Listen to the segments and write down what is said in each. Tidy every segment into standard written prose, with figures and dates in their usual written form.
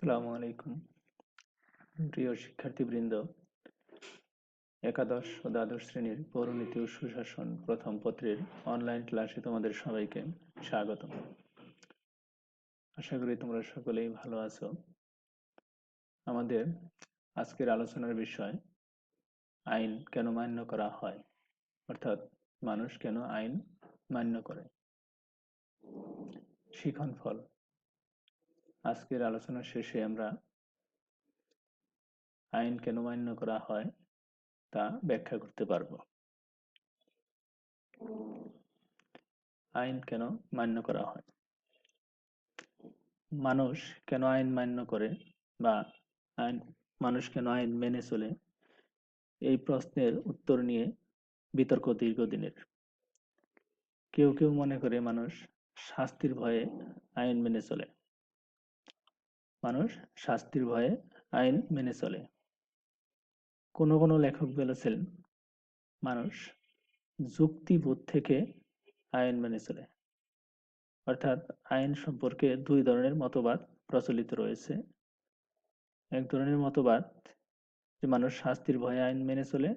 আসসালামু আলাইকুম প্রিয় শিক্ষার্থীবৃন্দ। একাদশ ও দ্বাদশ শ্রেণীর পৌরনীতি ও সুশাসন প্রথম পত্রের অনলাইন ক্লাসে তোমাদের সবাইকে স্বাগত। আশা করি তোমরা সকলেই ভালো আছো। আমাদের আজকের আলোচনার বিষয় আইন কেন মান্য করা হয়, অর্থাৎ মানুষ কেন আইন মান্য করে। শিখন ফল। আজকের আলোচনা শেষে আমরা আইন কেন মান্য করা হয় তা ব্যাখ্যা করতে পারব। আইন কেন মান্য করা হয়, মানুষ কেন আইন মান্য করে বা মানুষ কেন আইন মেনে চলে, এই প্রশ্নের উত্তর নিয়ে বিতর্ক দীর্ঘদিনের। কেউ কেউ মনে করে মানুষ শাস্তির ভয়ে আইন মেনে চলে। মানুষ শাস্তির ভয়ে আইন মেনে চলে। কোনো কোনো লেখক বলেছেন মানুষ যুক্তিবোধ থেকে আইন মেনে চলে। অর্থাৎ আইন সম্পর্কে দুই ধরনের মতবাদ প্রচলিত রয়েছে। এক ধরনের মতবাদ যে মানুষ শাস্তির ভয়ে আইন মেনে চলে,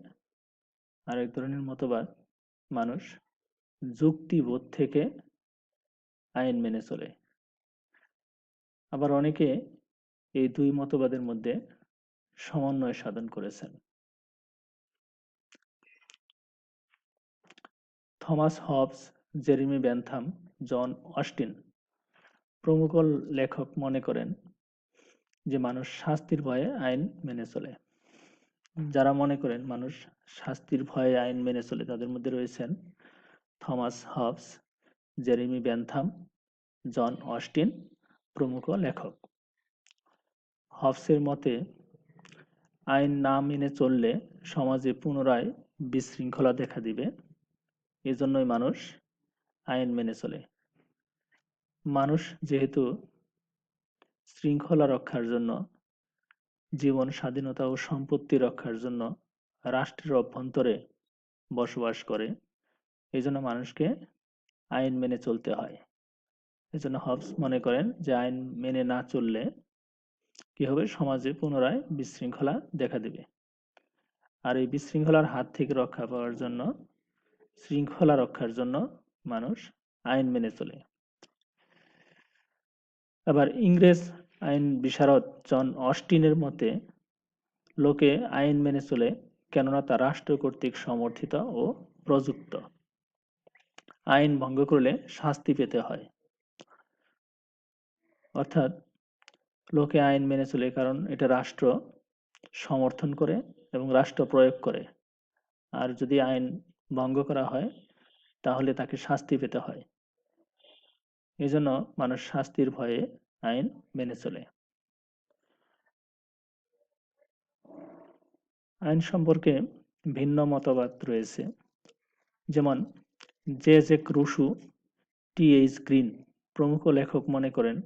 আর এক ধরনের মতবাদ মানুষ যুক্তিবোধ থেকে আইন মেনে চলে। আবার অনেকে এই দুই মতবাদের মধ্যে সমন্বয় সাধন করেছেন। Thomas Hobbes, Jeremy Bentham, John Austen প্রমুখ লেখক মনে করেন যে মানুষ শাস্তির ভয়ে আইন মেনে চলে। যারা মনে করেন মানুষ শাস্তির ভয়ে আইন মেনে চলে তাদের মধ্যে রয়েছেন Thomas Hobbes, Jeremy Bentham, John Austen প্রমুখ লেখক। হবসের মতে আইন না মেনে চললে সমাজে পুনরায় বিশৃঙ্খলা দেখা দিবে, এজন্যই মানুষ আইন মেনে চলে। মানুষ যেহেতু শৃঙ্খলা রক্ষার জন্য, জীবন স্বাধীনতা ও সম্পত্তি রক্ষার জন্য রাষ্ট্রের অভ্যন্তরে বসবাস করে, এজন্য মানুষকে আইন মেনে চলতে হয়। এজন্য হবস মনে করেন যে আইন মেনে না চললে কি হবে, সমাজে পুনরায় বিশৃঙ্খলা দেখা দিবে। আর এই বিশৃঙ্খলার হাত থেকে রক্ষা পাওয়ার জন্য, শৃঙ্খলা রক্ষার জন্য মানুষ আইন মেনে চলে। আবার ইংরেজ আইন বিশারদ জন অস্টিনের মতে লোকে আইন মেনে চলে কেননা তা রাষ্ট্র কর্তৃক সমর্থিত ও প্রযুক্ত। আইন ভঙ্গ করলে শাস্তি পেতে হয়। অর্থাৎ লোকে আইন মেনে চলে কারণ এটা রাষ্ট্র সমর্থন করে এবং রাষ্ট্র প্রয়োগ করে। আর যদি আইন ভঙ্গ করা হয় তাহলে তাকে শাস্তি পেতে হয়। এজন্য মানুষ শাস্তির ভয়ে আইন মেনে চলে। আইন সম্পর্কে ভিন্ন মতবাদ রয়েছে। যেমন জে রুশো, টি.এইচ. গ্রিন প্রমুখ লেখক মনে করেন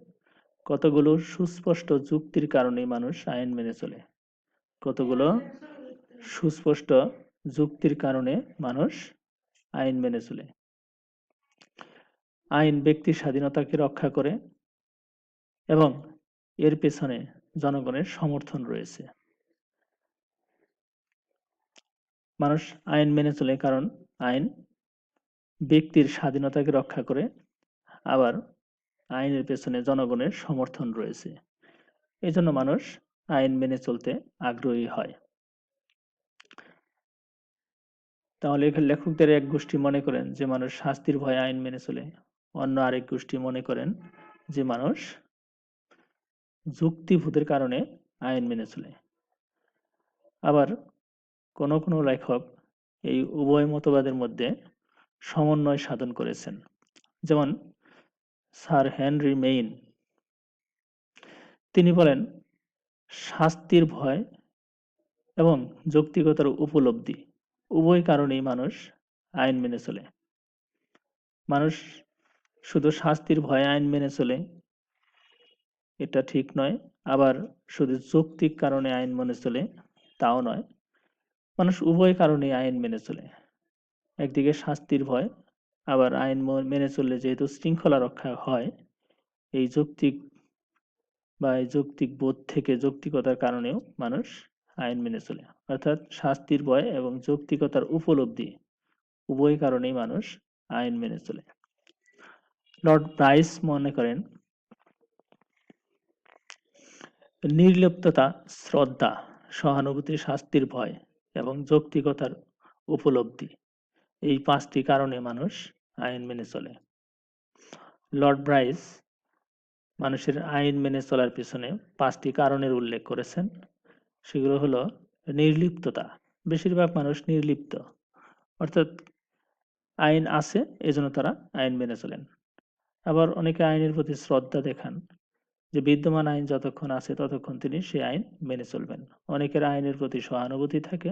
কতগুলো সুস্পষ্ট যুক্তির কারণে মানুষ আইন মেনে চলে। কতগুলো সুস্পষ্ট যুক্তির কারণে মানুষ আইন মেনে চলে। আইন ব্যক্তির স্বাধীনতাকে রক্ষা করে এবং এর পেছনে জনগণের সমর্থন রয়েছে। মানুষ আইন মেনে চলে কারণ আইন ব্যক্তির স্বাধীনতাকে রক্ষা করে, আবার আইনের পেছনে জনগণের সমর্থন রয়েছে। এজন্য মানুষ আইন মেনে চলতে আগ্রহী হয়। তাহলে লেখকদের এক গোষ্ঠী মনে করেন যে মানুষ শাস্তির ভয়ে আইন মেনে চলে, অন্য আরেক গোষ্ঠী মনে করেন যে মানুষ যুক্তিবোধের কারণে আইন মেনে চলে। আবার কোন কোন লেখক এই উভয় মতবাদের মধ্যে সমন্বয় সাধন করেছেন। যেমন স্যার হেনরি মেইন, তিনি বলেন শাস্তির ভয় এবং যৌক্তিকতার উপলব্ধি উভয় কারণেই মানুষ আইন মেনে চলে। মানুষ শুধু শাস্তির ভয়ে আইন মেনে চলে এটা ঠিক নয়, আবার শুধু যৌক্তিক কারণে আইন মেনে চলে তাও নয়। মানুষ উভয় কারণেই আইন মেনে চলে। একদিকে শাস্তির ভয়, আবার আইন মেনে চললে যেহেতু শৃঙ্খলা রক্ষা হয়, এই যৌক্তিক বা এই যৌক্তিক বোধ থেকে যৌক্তিকতার কারণেও মানুষ আইন মেনে চলে। অর্থাৎ শাস্তির ভয় এবং যৌক্তিকতার উপলব্ধি উভয় কারণেই মানুষ আইন মেনে চলে। লর্ড ব্রাইস মনে করেন নির্লিপ্ততা, শ্রদ্ধা, সহানুভূতি, শাস্তির ভয় এবং যৌক্তিকতার উপলব্ধি এই 5টি কারণে মানুষ আইন মেনে চলে। লর্ড ব্রাইস মানুষের আইন মেনে চলার পিছনে 5টি কারণের উল্লেখ করেছেন। সেগুলো হলো নির্লিপ্ততা, বেশিরভাগ মানুষ নির্লিপ্ত, অর্থাৎ আইন আছে এজন্য তারা আইন মেনে চলেন। আবার অনেকে আইনের প্রতি শ্রদ্ধা দেখান, যে বিদ্যমান আইন যতক্ষণ আছে ততক্ষণ তিনি সেই আইন মেনে চলবেন। অনেকের আইনের প্রতি সহানুভূতি থাকে।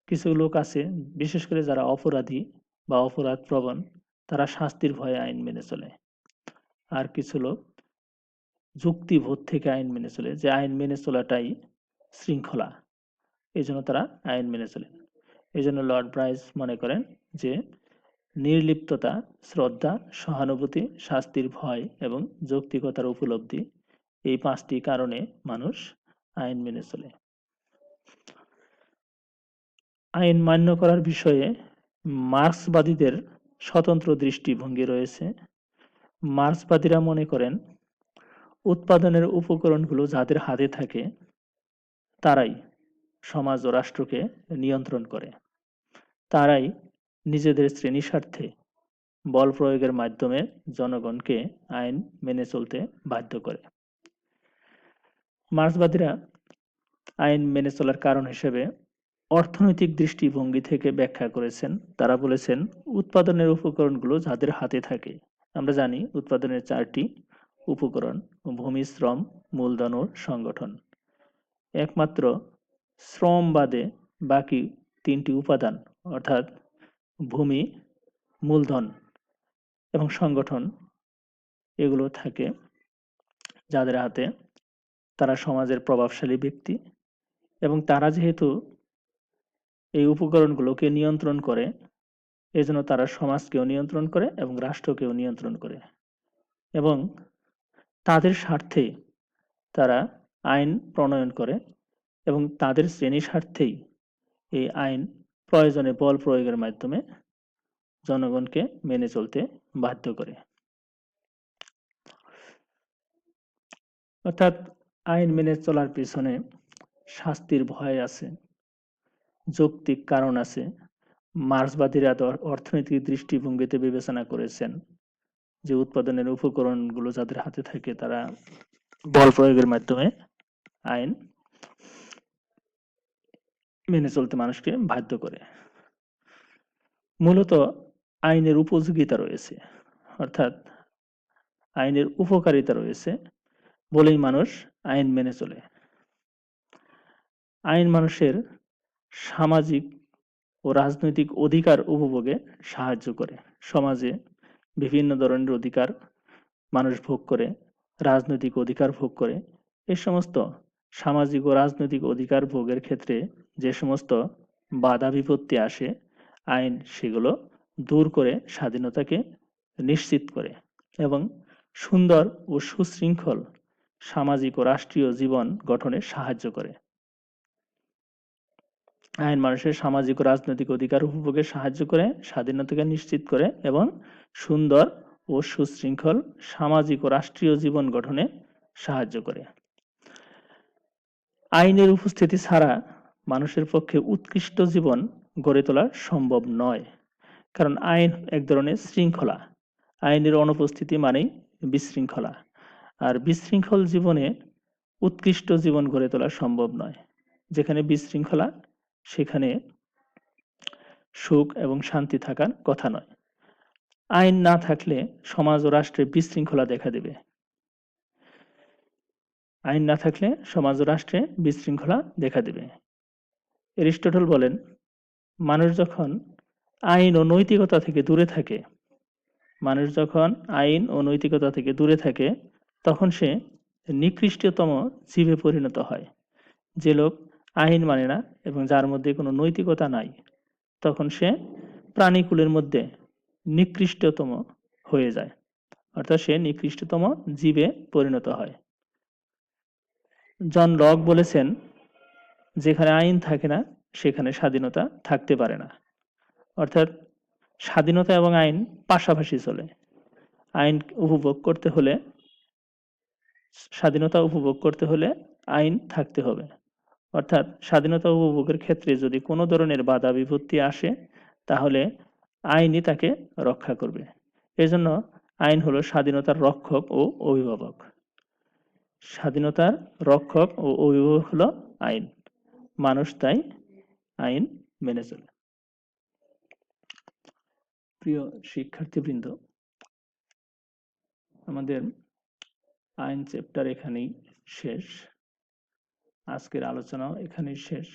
কিছু লোক আছে, বিশেষ করে যারা অপরাধী বা অপরাধ প্রবণ, তারা শাস্তির ভয়ে আইন মেনে চলে। আর কিছু লোক যুক্তিবোধ থেকে আইন মেনে চলে, যে আইন মেনে চলাটাই শৃঙ্খলা, এই জন্য তারা আইন মেনে চলেন। এই জন্য লর্ড ব্রাইস মনে করেন যে নির্লিপ্ততা, শ্রদ্ধা, সহানুভূতি, শাস্তির ভয় এবং যৌক্তিকতার উপলব্ধি এই 5টি কারণে মানুষ আইন মেনে চলে। আইন মান্য করার বিষয়ে মার্ক্সবাদীদের স্বতন্ত্র দৃষ্টিভঙ্গি রয়েছে। মার্ক্সবাদীরা মনে করেন উৎপাদনের উপকরণগুলো যাদের হাতে থাকে তারাই সমাজ ও রাষ্ট্রকে নিয়ন্ত্রণ করে। তারাই নিজেদের শ্রেণী স্বার্থে বল প্রয়োগের মাধ্যমে জনগণকে আইন মেনে চলতে বাধ্য করে। মার্ক্সবাদীরা আইন মেনে চলার কারণ হিসেবে অর্থনৈতিক দৃষ্টিভঙ্গি থেকে ব্যাখ্যা করেছেন। তারা বলেছেন উৎপাদনের উপকরণগুলো যাদের হাতে থাকে, আমরা জানি উৎপাদনের 4টি উপকরণ: ভূমি, শ্রম, মূলধন ও সংগঠন। একমাত্র শ্রম বাদে বাকি 3টি উপাদান অর্থাৎ ভূমি, মূলধন এবং সংগঠন এগুলো থাকে যাদের হাতে। তারা সমাজের প্রভাবশালী ব্যক্তি এবং তারা যেহেতু এই উপকরণগুলোকে নিয়ন্ত্রণ করে, এজন্য তারা সমাজকেও নিয়ন্ত্রণ করে এবং রাষ্ট্রকেও নিয়ন্ত্রণ করে এবং তাদের স্বার্থে তারা আইন প্রণয়ন করে এবং তাদের শ্রেণী স্বার্থেই এই আইন প্রয়োজনে বল প্রয়োগের মাধ্যমে জনগণকে মেনে চলতে বাধ্য করে। অর্থাৎ আইন মেনে চলার পিছনে শাস্তির ভয় আছে, যৌক্তিক কারণ আছে। মার্ক্সবাদীরা অর্থনৈতিক দৃষ্টিভঙ্গিতে বিবেচনা করেছেন যে উৎপাদনের উপকরণগুলো যাদের হাতে থাকে তারা বল প্রয়োগের মাধ্যমে আইন মেনে চলতে মানুষকে বাধ্য করে। মূলত আইনের উপযোগিতা রয়েছে, অর্থাৎ আইনের উপকারিতা রয়েছে বলেই মানুষ আইন মেনে চলে। আইন মানুষের সামাজিক ও রাজনৈতিক অধিকার উপভোগে সাহায্য করে। সমাজে বিভিন্ন ধরনের অধিকার মানুষ ভোগ করে, রাজনৈতিক অধিকার ভোগ করে। এই সমস্ত সামাজিক ও রাজনৈতিক অধিকার ভোগের ক্ষেত্রে যে সমস্ত বাধা বিপত্তি আসে, আইন সেগুলো দূর করে স্বাধীনতাকে নিশ্চিত করে এবং সুন্দর ও সুশৃঙ্খল সামাজিক ও রাষ্ট্রীয় জীবন গঠনে সাহায্য করে। আইন মানুষের সামাজিক ও রাজনৈতিক অধিকার উপভোগে সাহায্য করে, স্বাধীনতাকে নিশ্চিত করে এবং সুন্দর ও সুশৃঙ্খল সামাজিক ও রাষ্ট্রীয় জীবন গঠনে সাহায্য করে। আইনের উপস্থিতি ছাড়া মানুষের পক্ষে উৎকৃষ্ট জীবন গড়ে তোলা সম্ভব নয়, কারণ আইন এক ধরনের শৃঙ্খলা। আইনের অনুপস্থিতি মানেই বিশৃঙ্খলা, আর বিশৃঙ্খল জীবনে উৎকৃষ্ট জীবন গড়ে তোলা সম্ভব নয়। যেখানে বিশৃঙ্খলা সেখানে সুখ এবং শান্তি থাকার কথা নয়। আইন না থাকলে সমাজ ও রাষ্ট্রে বিশৃঙ্খলা দেখা দেবে। আইন না থাকলে সমাজ ও রাষ্ট্রে বিশৃঙ্খলা দেখা দেবে। এরিস্টটল বলেন, মানুষ যখন আইন ও নৈতিকতা থেকে দূরে থাকে, মানুষ যখন আইন ও নৈতিকতা থেকে দূরে থাকে তখন সে নিকৃষ্টতম জীবে পরিণত হয়। যে লোক আইন মানে না এবং যার মধ্যে কোনো নৈতিকতা নাই, তখন সে প্রাণীকুলের মধ্যে নিকৃষ্টতম হয়ে যায়, অর্থাৎ সে নিকৃষ্টতম জীবে পরিণত হয়। জন লক বলেছেন, যেখানে আইন থাকে না সেখানে স্বাধীনতা থাকতে পারে না। অর্থাৎ স্বাধীনতা এবং আইন পাশাপাশি চলে। আইন উপভোগ করতে হলে, স্বাধীনতা উপভোগ করতে হলে আইন থাকতে হবে। অর্থাৎ স্বাধীনতা উপভোগের ক্ষেত্রে যদি কোনো ধরনের বাধা বিপত্তি আসে, তাহলে আইনই তাকে রক্ষা করবে। এজন্য আইন হলো স্বাধীনতার রক্ষক ও অভিভাবক। স্বাধীনতার রক্ষক ও অভিভাবক হলো আইন। মানুষ তাই আইন মেনে চলে। প্রিয় শিক্ষার্থীবৃন্দ, আমাদের আইন চ্যাপ্টার এখানেই শেষ। আজকের আলোচনাও এখানেই শেষ।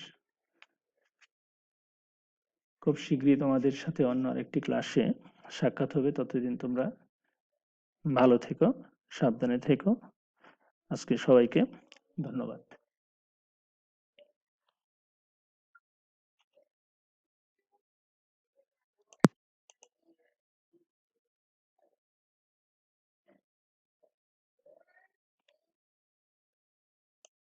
খুব শীঘ্রই তোমাদের সাথে অন্য আরেকটি ক্লাসে সাক্ষাৎ হবে। ততদিন তোমরা ভালো থেকো, সাবধানে থেকো। আজকে সবাইকে ধন্যবাদ।